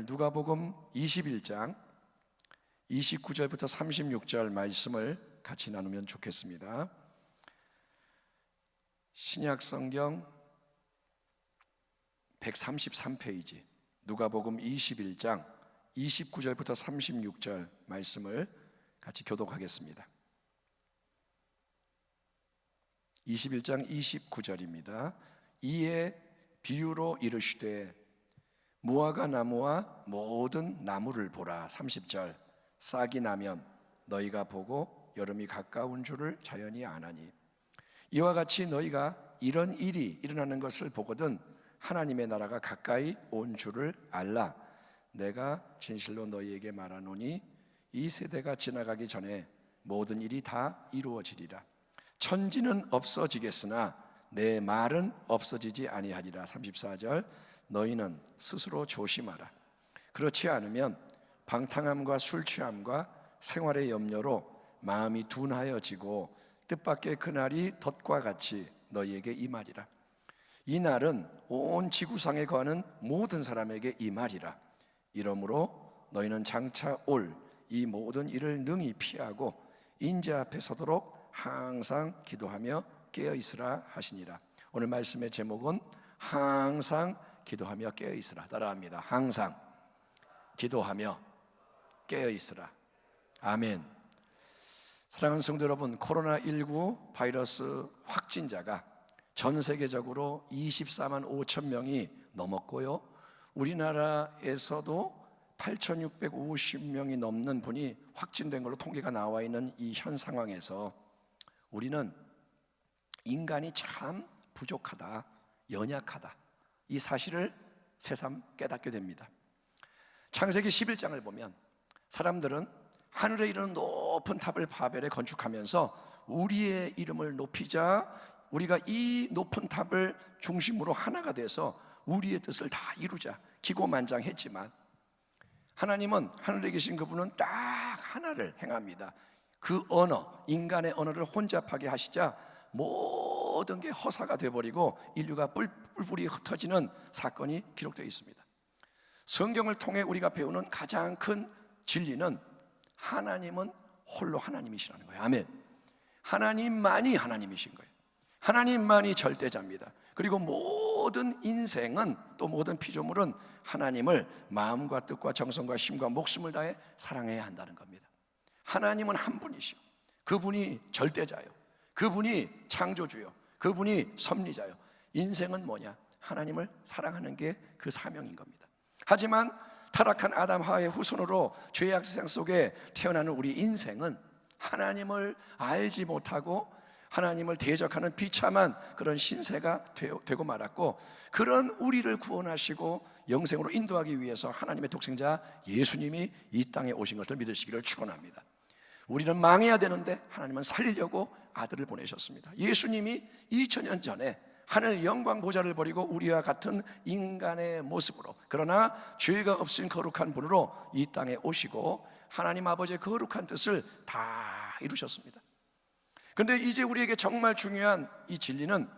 오늘 누가복음 21장 29절부터 36절 말씀을 같이 나누면 좋겠습니다. 신약성경 133페이지 누가복음 21장 29절부터 36절 말씀을 같이 교독하겠습니다. 21장 29절입니다. 이에 비유로 이르시되 무화과 나무와 모든 나무를 보라. 30절 싹이 나면 너희가 보고 여름이 가까운 줄을 자연히 아나니 이와 같이 너희가 이런 일이 일어나는 것을 보거든 하나님의 나라가 가까이 온 줄을 알라. 내가 진실로 너희에게 말하노니 이 세대가 지나가기 전에 모든 일이 다 이루어지리라. 천지는 없어지겠으나 내 말은 없어지지 아니하리라. 34절 너희는 스스로 조심하라. 그렇지 않으면 방탕함과 술 취함과 생활의 염려로 마음이 둔하여지고 뜻밖의 그날이 덫과 같이 너희에게 임하리라. 이 날은 온 지구상에 거하는 모든 사람에게 임하리라. 이러므로 너희는 장차 올 이 모든 일을 능히 피하고 인재 앞에 서도록 항상 기도하며 깨어 있으라 하시니라. 오늘 말씀의 제목은 항상 기도하며 깨어 있으라. 따라합니다. 항상 기도하며 깨어 있으라. 아멘. 사랑하는 성도 여러분, 코로나19 바이러스 확진자가 전 세계적으로 24만 5천 명이 넘었고요, 우리나라에서도 8,650명이 넘는 분이 확진된 걸로 통계가 나와 있는 이 현 상황에서 우리는 인간이 참 부족하다, 연약하다, 이 사실을 새삼 깨닫게 됩니다. 창세기 11장을 보면 사람들은 하늘에 이르는 높은 탑을 바벨에 건축하면서 우리의 이름을 높이자, 우리가 이 높은 탑을 중심으로 하나가 돼서 우리의 뜻을 다 이루자 기고만장했지만 하나님은, 하늘에 계신 그분은 딱 하나를 행합니다. 그 언어, 인간의 언어를 혼잡하게 하시자 모든 게 허사가 돼버리고 인류가 뿔뿔이 흩어지는 사건이 기록되어 있습니다. 성경을 통해 우리가 배우는 가장 큰 진리는 하나님은 홀로 하나님이시라는 거예요. 아멘. 하나님만이 하나님이신 거예요. 하나님만이 절대자입니다. 그리고 모든 인생은, 또 모든 피조물은 하나님을 마음과 뜻과 정성과 힘과 목숨을 다해 사랑해야 한다는 겁니다. 하나님은 한 분이시오. 그분이 절대자요, 그분이 창조주요, 그분이 섭리자요. 인생은 뭐냐? 하나님을 사랑하는 게 그 사명인 겁니다. 하지만 타락한 아담 하와의 후손으로 죄악 세상 속에 태어나는 우리 인생은 하나님을 알지 못하고 하나님을 대적하는 비참한 그런 신세가 되고 말았고, 그런 우리를 구원하시고 영생으로 인도하기 위해서 하나님의 독생자 예수님이 이 땅에 오신 것을 믿으시기를 축원합니다. 우리는 망해야 되는데 하나님은 살리려고 아들을 보내셨습니다. 예수님이 2000년 전에 하늘 영광 보좌를 버리고 우리와 같은 인간의 모습으로, 그러나 죄가 없으신 거룩한 분으로 이 땅에 오시고 하나님 아버지의 거룩한 뜻을 다 이루셨습니다. 그런데 이제 우리에게 정말 중요한 이 진리는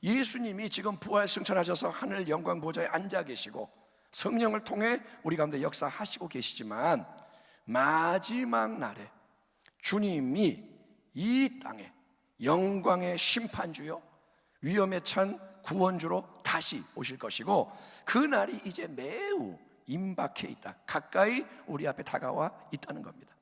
예수님이 지금 부활 승천하셔서 하늘 영광 보좌에 앉아 계시고 성령을 통해 우리 가운데 역사하시고 계시지만 마지막 날에 주님이 이 땅에 영광의 심판주요 위엄에 찬 구원주로 다시 오실 것이고, 그 날이 이제 매우 임박해 있다, 가까이 우리 앞에 다가와 있다는 겁니다.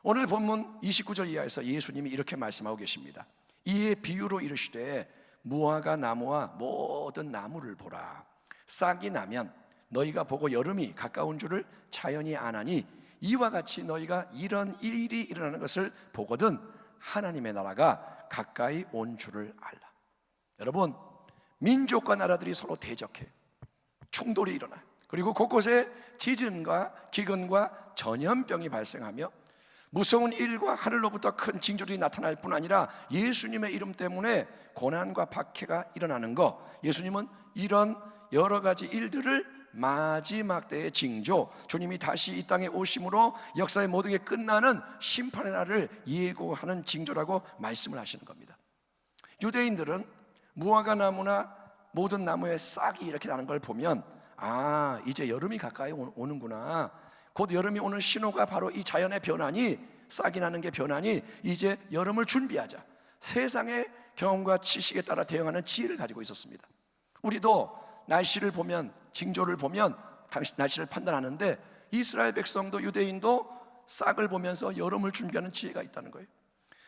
오늘 본문 29절 이하에서 예수님이 이렇게 말씀하고 계십니다. 이에 비유로 이르시되 무화과 나무와 모든 나무를 보라. 싹이 나면 너희가 보고 여름이 가까운 줄을 자연히 아나니 이와 같이 너희가 이런 일이 일어나는 것을 보거든 하나님의 나라가 가까이 온 줄을 알라. 여러분, 민족과 나라들이 서로 대적해 충돌이 일어나요. 그리고 곳곳에 지진과 기근과 전염병이 발생하며 무서운 일과 하늘로부터 큰 징조들이 나타날 뿐 아니라 예수님의 이름 때문에 고난과 박해가 일어나는 것, 예수님은 이런 여러 가지 일들을 마지막 때의 징조, 주님이 다시 이 땅에 오심으로 역사의 모든 게 끝나는 심판의 날을 예고하는 징조라고 말씀을 하시는 겁니다. 유대인들은 무화과 나무나 모든 나무에 싹이 이렇게 나는 걸 보면 이제 여름이 가까이 오는구나. 곧 여름이 오는 신호가 바로 이 자연의 변화니, 싹이 나는 게 변화니 이제 여름을 준비하자. 세상의 경험과 지식에 따라 대응하는 지혜를 가지고 있었습니다. 우리도 날씨를 보면, 징조를 보면 날씨를 판단하는데 이스라엘 백성도 유대인도 싹을 보면서 여름을 준비하는 지혜가 있다는 거예요.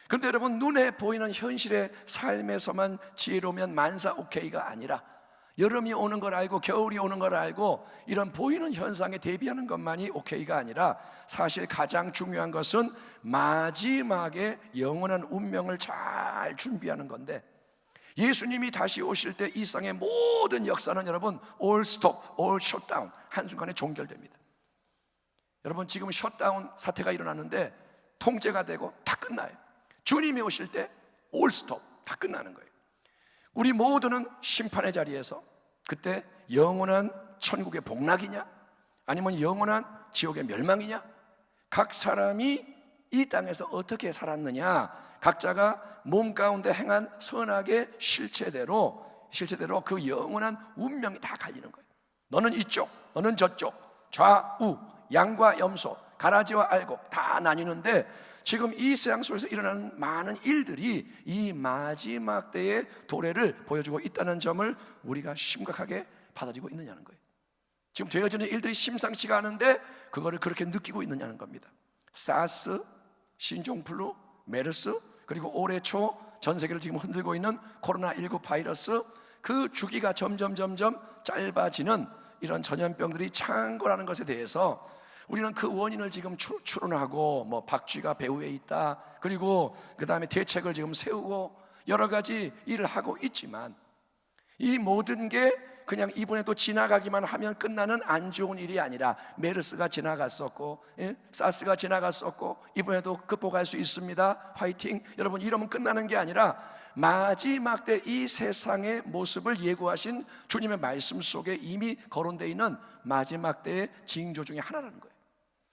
그런데 여러분, 눈에 보이는 현실의 삶에서만 지혜로우면 만사 오케이가 아니라 여름이 오는 걸 알고 겨울이 오는 걸 알고 이런 보이는 현상에 대비하는 것만이 오케이가 아니라 사실 가장 중요한 것은 마지막에 영원한 운명을 잘 준비하는 건데, 예수님이 다시 오실 때 이 땅의 모든 역사는 여러분 all stop, all shut down, 한순간에 종결됩니다. 여러분, 지금 셧다운 사태가 일어났는데 통제가 되고 다 끝나요. 주님이 오실 때 all stop, 다 끝나는 거예요. 우리 모두는 심판의 자리에서 그때 영원한 천국의 복락이냐 아니면 영원한 지옥의 멸망이냐, 각 사람이 이 땅에서 어떻게 살았느냐, 각자가 몸 가운데 행한 선악의 실체대로 그 영원한 운명이 다 갈리는 거예요. 너는 이쪽, 너는 저쪽, 좌우, 양과 염소, 가라지와 알곡 다 나뉘는데, 지금 이 세상 속에서 일어나는 많은 일들이 이 마지막 때의 도래를 보여주고 있다는 점을 우리가 심각하게 받아들이고 있느냐는 거예요. 지금 되어지는 일들이 심상치가 않은데 그거를 그렇게 느끼고 있느냐는 겁니다. 사스, 신종플루, 메르스, 그리고 올해 초 전 세계를 지금 흔들고 있는 코로나19 바이러스, 그 주기가 점점 짧아지는 이런 전염병들이 창궐하는 것에 대해서 우리는 그 원인을 지금 추론하고, 박쥐가 배후에 있다, 그리고 그 다음에 대책을 지금 세우고 여러 가지 일을 하고 있지만, 이 모든 게 그냥 이번에도 지나가기만 하면 끝나는 안 좋은 일이 아니라, 메르스가 지나갔었고, 사스가 지나갔었고, 이번에도 극복할 수 있습니다, 화이팅, 여러분, 이러면 끝나는 게 아니라 마지막 때 이 세상의 모습을 예고하신 주님의 말씀 속에 이미 거론되어 있는 마지막 때의 징조 중에 하나라는 거예요.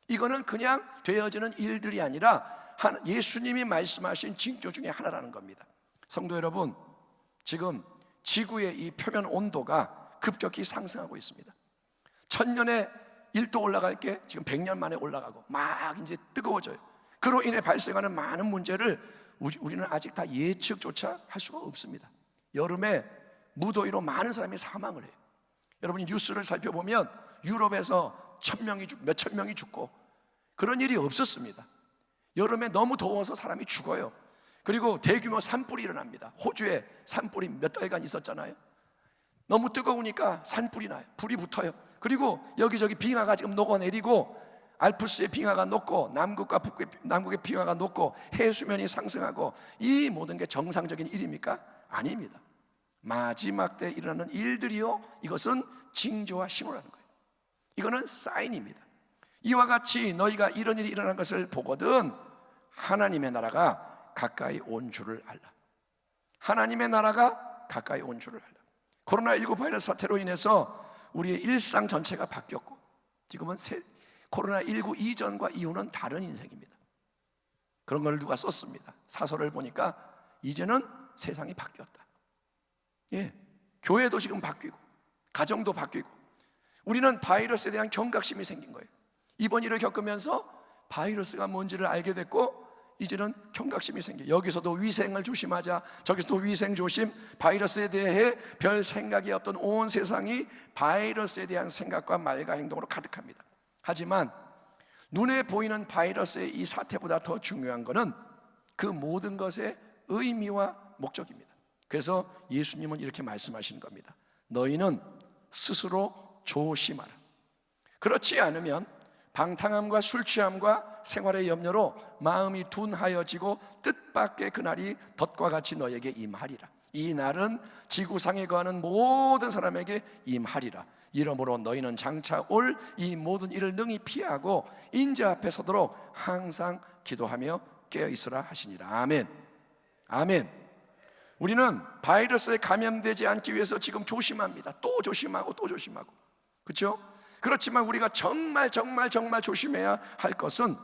이거는 그냥 되어지는 일들이 아니라 예수님이 말씀하신 징조 중에 하나라는 겁니다. 성도 여러분, 지금 지구의 이 표면 온도가 급격히 상승하고 있습니다. 1000년에 1도 올라갈 게 지금 100년 만에 올라가고 막 이제 뜨거워져요. 그로 인해 발생하는 많은 문제를 우리는 아직 다 예측조차 할 수가 없습니다. 여름에 무더위로 많은 사람이 사망을 해요. 여러분이 뉴스를 살펴보면 유럽에서 몇천 명이 죽고, 그런 일이 없었습니다. 여름에 너무 더워서 사람이 죽어요. 그리고 대규모 산불이 일어납니다. 호주에 산불이 몇 달간 있었잖아요. 너무 뜨거우니까 산불이 나요. 불이 붙어요. 그리고 여기저기 빙하가 지금 녹아내리고, 알프스의 빙하가 녹고 남극의 빙하가 녹고 해수면이 상승하고, 이 모든 게 정상적인 일입니까? 아닙니다. 마지막 때 일어나는 일들이요, 이것은 징조와 신호라는 거예요. 이거는 사인입니다. 이와 같이 너희가 이런 일이 일어난 것을 보거든 하나님의 나라가 가까이 온 줄을 알라. 하나님의 나라가 가까이 온 줄을 알라. 코로나19 바이러스 사태로 인해서 우리의 일상 전체가 바뀌었고, 지금은 코로나19 이전과 이후는 다른 인생입니다. 그런 걸 누가 썼습니다. 사설을 보니까 이제는 세상이 바뀌었다. 교회도 지금 바뀌고 가정도 바뀌고, 우리는 바이러스에 대한 경각심이 생긴 거예요. 이번 일을 겪으면서 바이러스가 뭔지를 알게 됐고, 이제는 경각심이 생겨요. 여기서도 위생을 조심하자, 저기서도 위생 조심, 바이러스에 대해 별 생각이 없던 온 세상이 바이러스에 대한 생각과 말과 행동으로 가득합니다. 하지만 눈에 보이는 바이러스의 이 사태보다 더 중요한 것은 그 모든 것의 의미와 목적입니다. 그래서 예수님은 이렇게 말씀하시는 겁니다. 너희는 스스로 조심하라. 그렇지 않으면 방탕함과 술 취함과 생활의 염려로 마음이 둔하여지고 뜻밖의 그날이 덫과 같이 너에게 임하리라. 이 날은 지구상에 거하는 모든 사람에게 임하리라. 이러므로 너희는 장차 올 이 모든 일을 능히 피하고 인자 앞에 서도록 항상 기도하며 깨어있으라 하시니라. 아멘. 아멘. 우리는 바이러스에 감염되지 않기 위해서 지금 조심합니다. 또 조심하고 또 조심하고, 그렇죠? 그렇지만 우리가 정말 조심해야 할 것은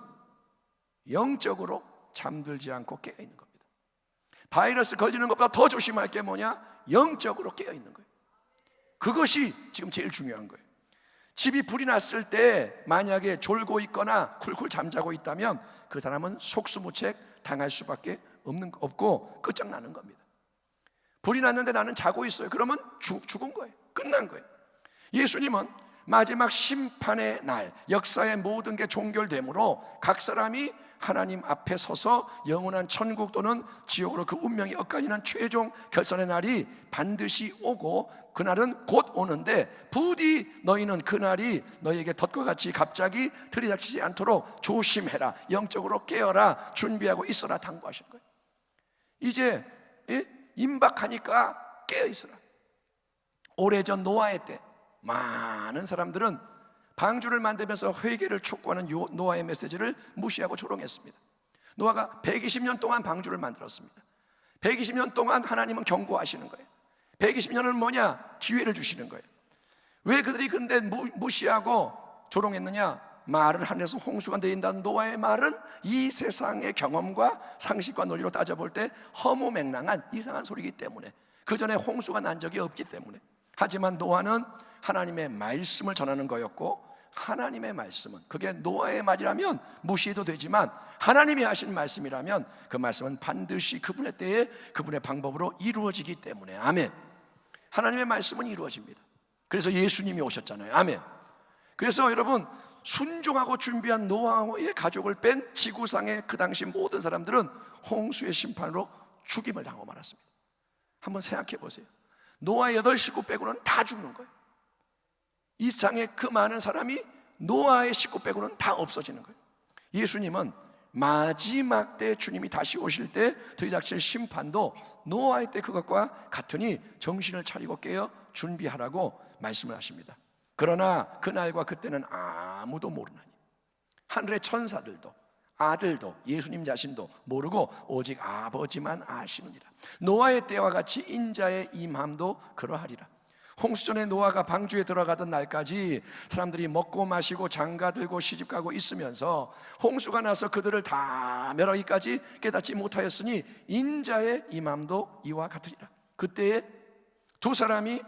영적으로 잠들지 않고 깨어있는 겁니다. 바이러스 걸리는 것보다 더 조심할 게 뭐냐? 영적으로 깨어있는 거예요. 그것이 지금 제일 중요한 거예요. 집이 불이 났을 때 만약에 졸고 있거나 쿨쿨 잠자고 있다면 그 사람은 속수무책 당할 수밖에 없고 끝장나는 겁니다. 불이 났는데 나는 자고 있어요. 그러면 죽은 거예요. 끝난 거예요. 예수님은 마지막 심판의 날, 역사의 모든 게 종결되므로 각 사람이 하나님 앞에 서서 영원한 천국 또는 지옥으로 그 운명이 엇갈리는 최종 결선의 날이 반드시 오고, 그날은 곧 오는데 부디 너희는 그날이 너희에게 덫과 같이 갑자기 들이닥치지 않도록 조심해라, 영적으로 깨어라, 준비하고 있어라 당부하신 거예요. 이제 임박하니까 깨어있어라. 오래전 노아의 때 많은 사람들은 방주를 만들면서 회개를 촉구하는 노아의 메시지를 무시하고 조롱했습니다. 노아가 120년 동안 방주를 만들었습니다. 120년 동안 하나님은 경고하시는 거예요. 120년은 뭐냐? 기회를 주시는 거예요. 왜 그들이 근데 무시하고 조롱했느냐? 말을 하늘에서 홍수가 내린다는 노아의 말은 이 세상의 경험과 상식과 논리로 따져볼 때 허무맹랑한 이상한 소리이기 때문에, 그 전에 홍수가 난 적이 없기 때문에. 하지만 노아는 하나님의 말씀을 전하는 거였고, 하나님의 말씀은, 그게 노아의 말이라면 무시해도 되지만 하나님이 하신 말씀이라면 그 말씀은 반드시 그분의 때에 그분의 방법으로 이루어지기 때문에. 아멘. 하나님의 말씀은 이루어집니다. 그래서 예수님이 오셨잖아요. 아멘. 그래서 여러분, 순종하고 준비한 노아의 가족을 뺀 지구상의 그 당시 모든 사람들은 홍수의 심판으로 죽임을 당하고 말았습니다. 한번 생각해 보세요. 노아의 8식구 빼고는 다 죽는 거예요. 이 세상에 그 많은 사람이 노아의 식구 빼고는 다 없어지는 거예요. 예수님은 마지막 때 주님이 다시 오실 때 들이닥칠 심판도 노아의 때 그것과 같으니 정신을 차리고 깨어 준비하라고 말씀을 하십니다. 그러나 그날과 그때는 아무도 모르나니, 하늘의 천사들도 아들도 예수님 자신도 모르고 오직 아버지만 아시느니라. 노아의 때와 같이 인자의 임함도 그러하리라. 홍수전에 노아가 방주에 들어가던 날까지 사람들이 먹고 마시고 장가들고 시집가고 있으면서 홍수가 나서 그들을 다 멸하기까지 깨닫지 못하였으니 인자의 임함도 이와 같으리라. 그때에 두 사람이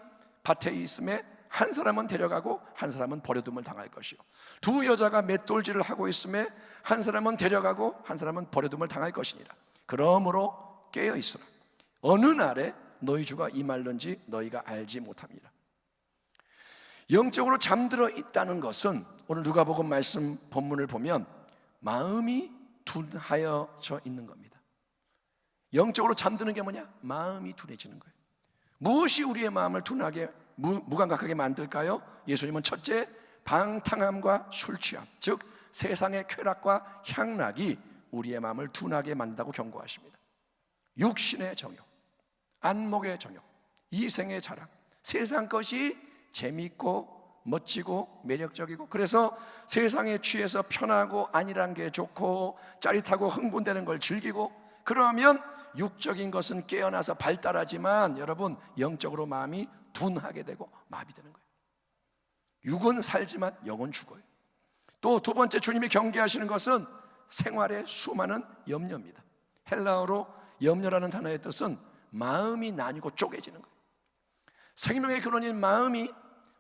밭에 있음에 한 사람은 데려가고 한 사람은 버려둠을 당할 것이요, 두 여자가 맷돌질을 하고 있음에 한 사람은 데려가고 한 사람은 버려둠을 당할 것이니라. 그러므로 깨어 있으라. 어느 날에 너희 주가 임할는지 너희가 알지 못함이라. 영적으로 잠들어 있다는 것은 오늘 누가복음 말씀 본문을 보면 마음이 둔하여져 있는 겁니다. 영적으로 잠드는 게 뭐냐? 마음이 둔해지는 거예요. 무엇이 우리의 마음을 둔하게 무감각하게 만들까요? 예수님은 첫째, 방탕함과 술취함, 즉 세상의 쾌락과 향락이 우리의 마음을 둔하게 만든다고 경고하십니다. 육신의 정욕, 안목의 정욕, 이생의 자랑, 세상 것이 재미있고 멋지고 매력적이고, 그래서 세상에 취해서 편하고 안일한 게 좋고 짜릿하고 흥분되는 걸 즐기고, 그러면 육적인 것은 깨어나서 발달하지만 여러분, 영적으로 마음이 둔하게 되고 마비되는 거예요. 육은 살지만 영은 죽어요. 또 두 번째, 주님이 경계하시는 것은 생활의 수많은 염려입니다. 헬라어로 염려라는 단어의 뜻은 마음이 나뉘고 쪼개지는 거예요. 생명의 근원인 마음이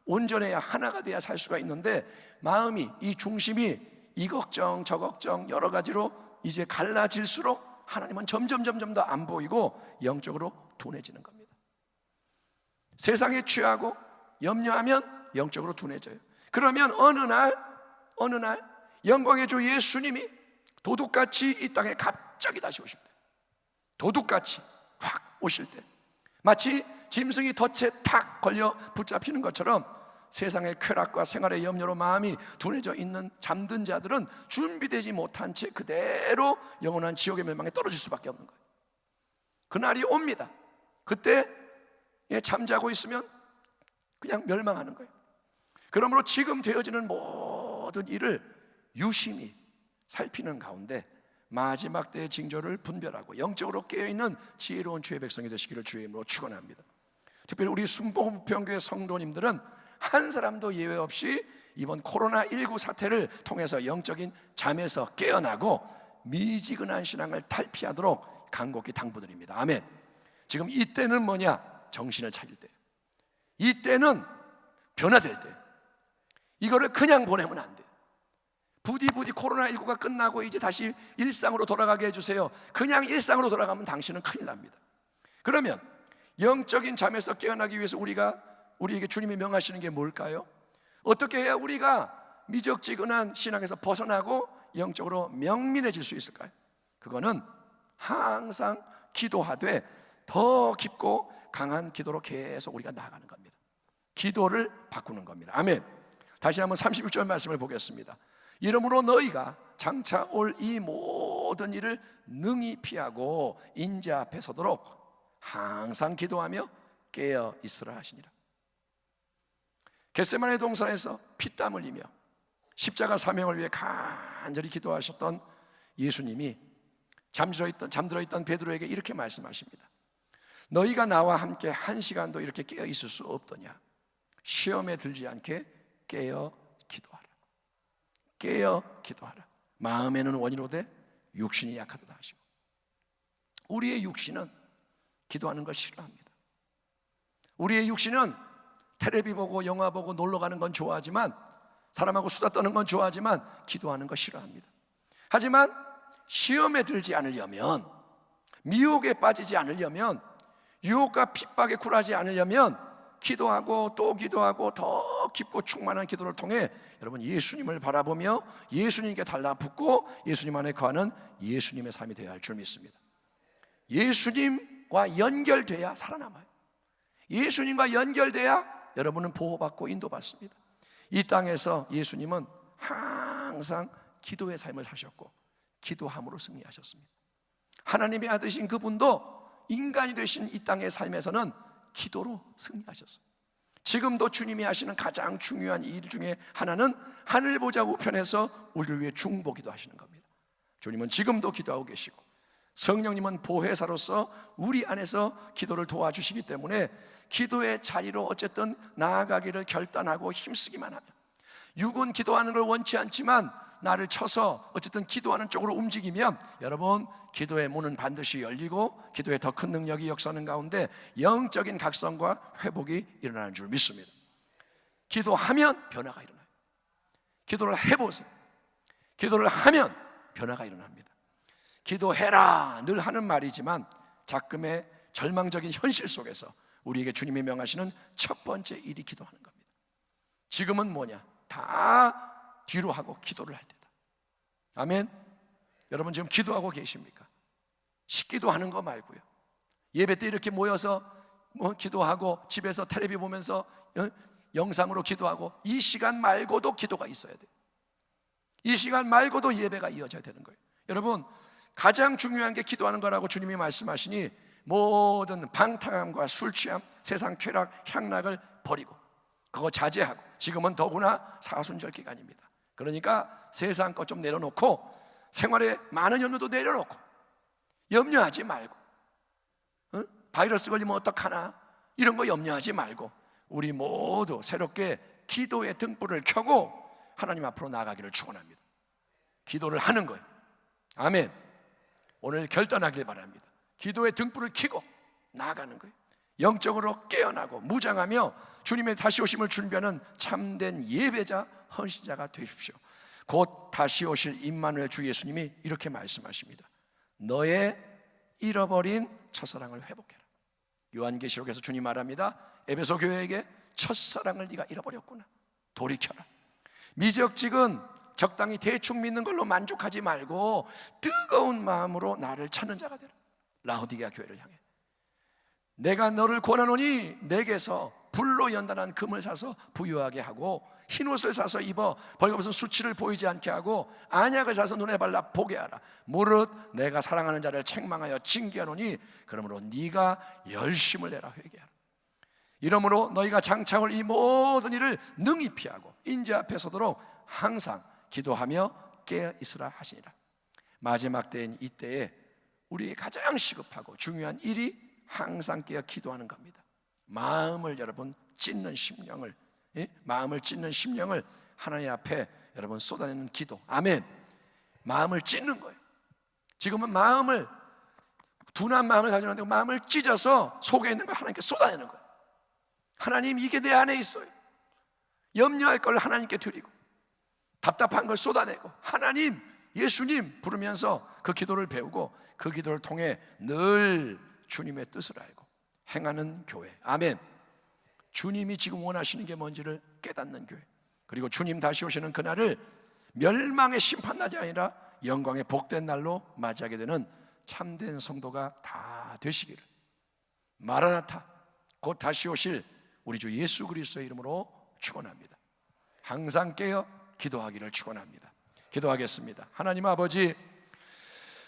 온전해야, 하나가 돼야 살 수가 있는데, 마음이, 이 중심이 이 걱정 저 걱정 여러 가지로 이제 갈라질수록 하나님은 점점 더 안 보이고 영적으로 둔해지는 겁니다. 세상에 취하고 염려하면 영적으로 둔해져요. 그러면 어느 날 영광의 주 예수님이 도둑같이 이 땅에 갑자기 다시 오실 때, 도둑같이 확 오실 때, 마치 짐승이 덫에 탁 걸려 붙잡히는 것처럼 세상의 쾌락과 생활의 염려로 마음이 둔해져 있는 잠든 자들은 준비되지 못한 채 그대로 영원한 지옥의 멸망에 떨어질 수밖에 없는 거예요. 그날이 옵니다. 그때 잠자고 있으면 그냥 멸망하는 거예요. 그러므로 지금 되어지는 모든 일을 유심히 살피는 가운데 마지막 때의 징조를 분별하고 영적으로 깨어있는 지혜로운 주의 백성이 되시기를 주의 이름으로 축원합니다. 특별히 우리 순복음부평교회 성도님들은 한 사람도 예외 없이 이번 코로나19 사태를 통해서 영적인 잠에서 깨어나고 미지근한 신앙을 탈피하도록 간곡히 당부드립니다. 아멘. 지금 이때는 뭐냐? 정신을 차릴 때, 이때는 변화될 때, 이거를 그냥 보내면 안 돼. 부디 코로나19가 끝나고 이제 다시 일상으로 돌아가게 해주세요. 그냥 일상으로 돌아가면 당신은 큰일 납니다. 그러면 영적인 잠에서 깨어나기 위해서 우리에게 주님이 명하시는 게 뭘까요? 어떻게 해야 우리가 미적지근한 신앙에서 벗어나고 영적으로 명민해질 수 있을까요? 그거는 항상 기도하되 더 깊고 강한 기도로 계속 우리가 나아가는 겁니다. 기도를 바꾸는 겁니다. 아멘. 다시 한번 36절 말씀을 보겠습니다. 이러므로 너희가 장차 올 이 모든 일을 능히 피하고 인자 앞에 서도록 항상 기도하며 깨어 있으라 하시니라. 겟세마네 동산에서 피땀 흘리며 십자가 사명을 위해 간절히 기도하셨던 예수님이 잠들어 있던 베드로에게 이렇게 말씀하십니다. 너희가 나와 함께 한 시간도 이렇게 깨어 있을 수 없더냐? 시험에 들지 않게 깨어 기도하라. 깨어 기도하라. 마음에는 원이로되 육신이 약하도다 하시고, 우리의 육신은 기도하는 걸 싫어합니다. 우리의 육신은 텔레비 보고 영화 보고 놀러 가는 건 좋아하지만, 사람하고 수다 떠는 건 좋아하지만 기도하는 거 싫어합니다. 하지만 시험에 들지 않으려면, 미혹에 빠지지 않으려면, 유혹과 핍박에 굴하지 않으려면 기도하고 또 기도하고 더 깊고 충만한 기도를 통해 여러분 예수님을 바라보며 예수님께 달라붙고 예수님 안에 거하는 예수님의 삶이 되어야 할 줄 믿습니다. 예수님과 연결돼야 살아남아요. 예수님과 연결돼야 여러분은 보호받고 인도받습니다. 이 땅에서 예수님은 항상 기도의 삶을 사셨고 기도함으로 승리하셨습니다. 하나님의 아들이신 그분도 인간이 되신 이 땅의 삶에서는 기도로 승리하셨어요. 지금도 주님이 하시는 가장 중요한 일 중에 하나는 하늘 보좌 우편에서 우리를 위해 중보기도 하시는 겁니다. 주님은 지금도 기도하고 계시고 성령님은 보혜사로서 우리 안에서 기도를 도와주시기 때문에 기도의 자리로 어쨌든 나아가기를 결단하고 힘쓰기만 하면, 육은 기도하는 걸 원치 않지만 나를 쳐서 어쨌든 기도하는 쪽으로 움직이면 여러분 기도의 문은 반드시 열리고 기도의 더 큰 능력이 역사하는 가운데 영적인 각성과 회복이 일어나는 줄 믿습니다. 기도하면 변화가 일어나요. 기도를 해보세요. 기도를 하면 변화가 일어납니다. 기도해라 늘 하는 말이지만 작금의 절망적인 현실 속에서 우리에게 주님이 명하시는 첫 번째 일이 기도하는 겁니다. 지금은 뭐냐? 다 뒤로 하고 기도를 할 때다. 아멘. 여러분 지금 기도하고 계십니까? 식기도 하는 거 말고요. 예배 때 이렇게 모여서 기도하고 집에서 텔레비 보면서 영상으로 기도하고, 이 시간 말고도 기도가 있어야 돼요. 이 시간 말고도 예배가 이어져야 되는 거예요. 여러분 가장 중요한 게 기도하는 거라고 주님이 말씀하시니 모든 방탕함과 술취함, 세상 쾌락, 향락을 버리고 그거 자제하고, 지금은 더구나 사순절 기간입니다. 그러니까 세상 것 좀 내려놓고 생활에 많은 염려도 내려놓고 염려하지 말고, 바이러스 걸리면 어떡하나 이런 거 염려하지 말고 우리 모두 새롭게 기도의 등불을 켜고 하나님 앞으로 나아가기를 축원합니다. 기도를 하는 거예요. 아멘. 오늘 결단하길 바랍니다. 기도의 등불을 켜고 나아가는 거예요. 영적으로 깨어나고 무장하며 주님의 다시 오심을 준비하는 참된 예배자, 헌신자가 되십시오. 곧 다시 오실 임마누엘 주 예수님이 이렇게 말씀하십니다. 너의 잃어버린 첫사랑을 회복해라. 요한계시록에서 주님 말합니다. 에베소 교회에게 첫사랑을 네가 잃어버렸구나. 돌이켜라. 미적지근 적당히 대충 믿는 걸로 만족하지 말고 뜨거운 마음으로 나를 찾는 자가 되라. 라오디게아 교회를 향해 내가 너를 권하노니 내게서 불로 연단한 금을 사서 부유하게 하고 흰옷을 사서 입어 벌거벗은 수치를 보이지 않게 하고 안약을 사서 눈에 발라 보게 하라. 무릇 내가 사랑하는 자를 책망하여 징계하노니 그러므로 네가 열심을 내라. 회개하라. 이러므로 너희가 장차 올 이 모든 일을 능히 피하고 인자 앞에 서도록 항상 기도하며 깨어 있으라 하시니라. 마지막 때인 이때에 우리의 가장 시급하고 중요한 일이 항상 깨어 기도하는 겁니다. 마음을 여러분 찢는 심령을, 마음을 찢는 심령을 하나님 앞에 여러분 쏟아내는 기도. 아멘. 마음을 찢는 거예요. 지금은 마음을, 둔한 마음을 가지고 있는데 마음을 찢어서 속에 있는 걸 하나님께 쏟아내는 거예요. 하나님, 이게 내 안에 있어요. 염려할 걸 하나님께 드리고 답답한 걸 쏟아내고 하나님, 예수님 부르면서 그 기도를 배우고 그 기도를 통해 늘 주님의 뜻을 알고 행하는 교회. 아멘. 주님이 지금 원하시는 게 뭔지를 깨닫는 교회, 그리고 주님 다시 오시는 그날을 멸망의 심판날이 아니라 영광의 복된 날로 맞이하게 되는 참된 성도가 다 되시기를, 마라나타 곧 다시 오실 우리 주 예수 그리스도의 이름으로 축원합니다. 항상 깨어 기도하기를 축원합니다. 기도하겠습니다. 하나님 아버지,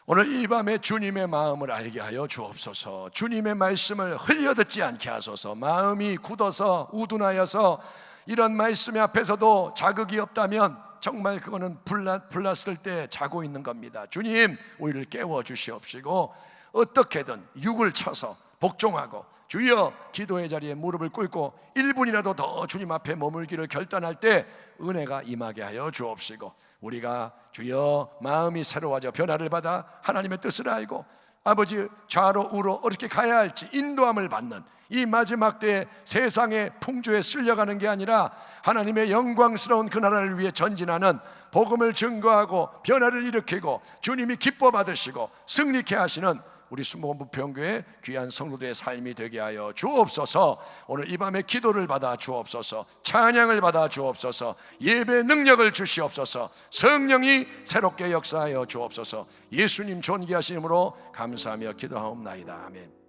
오늘 이 밤에 주님의 마음을 알게 하여 주옵소서. 주님의 말씀을 흘려듣지 않게 하소서. 마음이 굳어서 우둔하여서 이런 말씀 앞에서도 자극이 없다면 정말 그거는 불났을 때 자고 있는 겁니다. 주님, 우리를 깨워 주시옵시고 어떻게든 육을 쳐서 복종하고 주여 기도의 자리에 무릎을 꿇고 1분이라도 더 주님 앞에 머물기를 결단할 때 은혜가 임하게 하여 주옵시고, 우리가 주여 마음이 새로워져 변화를 받아 하나님의 뜻을 알고 아버지 좌로 우로 어떻게 가야 할지 인도함을 받는 이 마지막 때에 세상의 풍조에 쓸려가는 게 아니라 하나님의 영광스러운 그 나라를 위해 전진하는, 복음을 증거하고 변화를 일으키고 주님이 기뻐 받으시고 승리케 하시는 우리 순복음부평교회 귀한 성도들의 삶이 되게 하여 주옵소서. 오늘 이 밤에 기도를 받아 주옵소서. 찬양을 받아 주옵소서. 예배 능력을 주시옵소서. 성령이 새롭게 역사하여 주옵소서. 예수님 존귀하심으로 감사하며 기도하옵나이다. 아멘.